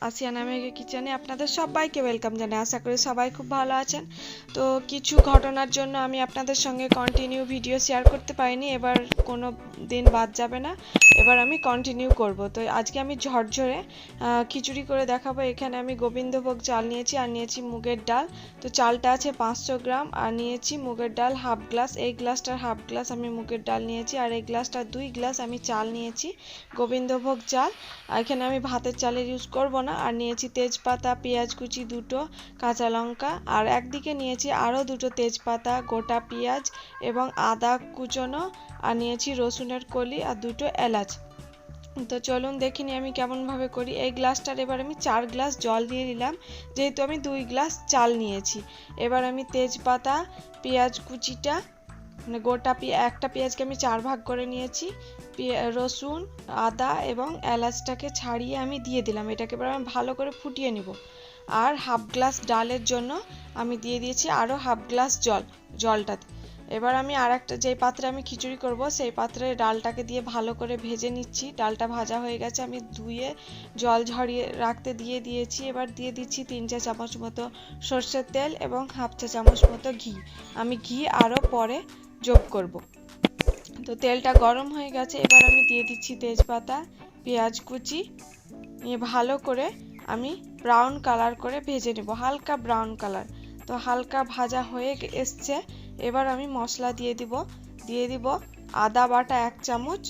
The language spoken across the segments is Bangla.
আসিয়ানা মেঘা কিচেনে আপনাদের সবাইকে ওয়েলকাম জানাই। আশা করি সবাই খুব ভালো আছেন। তো কিছু ঘটনার জন্য আমি আপনাদের সঙ্গে কন্টিনিউ ভিডিও শেয়ার করতে পারিনি, এবার কোনো দিন বাদ যাবে না, এবার আমি কন্টিনিউ করব। তো আজকে আমি ঝরঝরে খিচুড়ি করে দেখাবো। এখানে আমি গোবিন্দভোগ চাল নিয়েছি আর নিয়েছি মুগের ডাল। তো চালটা আছে 500 গ্রাম আর নিয়েছি মুগের ডাল হাফ গ্লাস। এই গ্লাসটার হাফ গ্লাস আমি মুগের ডাল নিয়েছি আর এই গ্লাসটার 2 গ্লাস আমি চাল নিয়েছি, গোবিন্দভোগ চাল। এখানে আমি ভাতের চালের ইউজ করব না। আর নিয়েছি তেজপাতা, পেঁয়াজ কুচি দুটো, কাঁচা লঙ্কা, আর একদিকে নিয়েছি আরও দুটো তেজপাতা, গোটা পেঁয়াজ এবং আদা কুচনো, আর নিয়েছি রসুনের কলি আর দুটো এলাচ। তো চলুন দেখিনি আমি কেমনভাবে করি। এই গ্লাসটার এবার আমি 4 গ্লাস জল দিয়ে দিলাম, যেহেতু আমি 2 গ্লাস চাল নিয়েছি। এবার আমি তেজপাতা, পেঁয়াজ কুচিটা মানে গোটা একটা পেঁয়াজকে আমি 4 ভাগ করে নিয়েছি, রসুন, আদা এবং এলাচটাকে ছাড়িয়ে আমি দিয়ে দিলাম। এটাকে এবার আমি ভালো করে ফুটিয়ে নিব। আর হাফ গ্লাস ডালের জন্য আমি দিয়ে দিয়েছি আরও হাফ গ্লাস জলটাতে। এবার আমি আরেকটা যেই পাত্রে আমি খিচুড়ি করব সেই পাত্রে ডালটাকে দিয়ে ভালো করে ভেজে নিচ্ছি। ডালটা ভাজা হয়ে গেছে, আমি ধুয়ে জল ঝরিয়ে রাখতে দিয়ে দিয়েছি। এবার দিয়ে দিচ্ছি 3 চা চামচ মতো সর্ষের তেল এবং হাফ চা চামচ মতো ঘি। আমি ঘি আরও পরে যোগ করব। তো তেলটা গরম হয়ে গেছে, এবার আমি দিয়ে দিচ্ছি তেজপাতা, পেঁয়াজ কুচি নিয়ে ভালো করে আমি ব্রাউন কালার করে ভেজে নেব, হালকা ব্রাউন কালার। তো হালকা ভাজা হয়ে এসছে, এবার আমি মশলা দিয়ে দিব আদা বাটা 1 চামচ,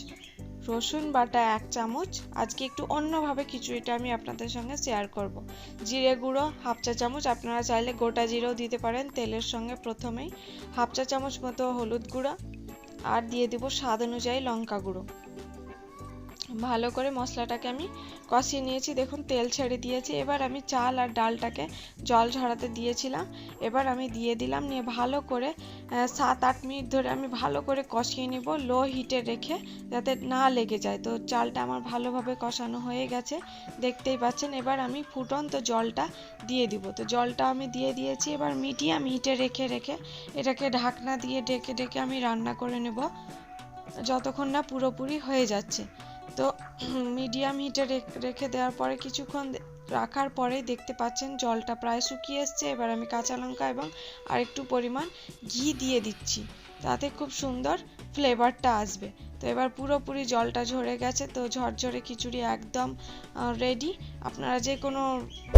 রসুন বাটা 1 চামচ। আজকে একটু অন্যভাবে খিচুড়িটা আমি আপনাদের সঙ্গে শেয়ার করব। জিরে গুঁড়ো হাফ চা চামচ, আপনারা চাইলে গোটা জিরেও দিতে পারেন তেলের সঙ্গে প্রথমেই। হাফ চা চামচ মতো হলুদ গুঁড়ো আর দিয়ে দিব স্বাদ অনুযায়ী লঙ্কা গুঁড়ো। ভালো করে মশলাটাকে আমি কষিয়ে নিয়েছি, দেখুন তেল ছেড়ে দিয়েছি। এবার আমি চাল আর ডালটাকে জল ঝরাতে দিয়েছিলাম, এবার আমি দিয়ে দিলাম। নিয়ে ভালো করে 7-8 মিনিট ধরে আমি ভালো করে কষিয়ে নিব, লো হিটে রেখে, যাতে না লেগে যায়। তো চালটা আমার ভালোভাবে কষানো হয়ে গেছে, দেখতেই পাচ্ছেন। এবার আমি ফুটন্ত জলটা দিয়ে দিব। তো জলটা আমি দিয়ে দিয়েছি। এবার মিডিয়াম হিটে রেখে এটাকে ঢাকনা দিয়ে ঢেকে আমি রান্না করে নেব যতক্ষণ না পুরোপুরি হয়ে যাচ্ছে। তো মিডিয়াম হিটে রেখে দেওয়ার পরে কিছুক্ষণ রাখার পরেই দেখতে পাচ্ছেন জলটা প্রায় শুকিয়ে এসছে। এবার আমি কাঁচা লঙ্কা এবং আরেকটু পরিমাণ ঘি দিয়ে দিচ্ছি, তাতে খুব সুন্দর ফ্লেভারটা আসবে। তো এবার পুরোপুরি জলটা ঝরে গেছে। তো ঝরঝরে খিচুড়ি একদম রেডি। আপনারা যে কোনো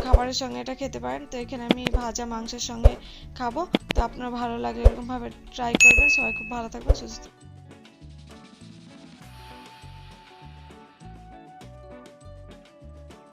খাবারের সঙ্গে এটা খেতে পারেন। তো এখানে আমি ভাজা মাংসের সঙ্গে খাবো। তো আপনার ভালো লাগলে এরকমভাবে ট্রাই করবেন। সবাই খুব ভালো থাকবেন, সুস্থ।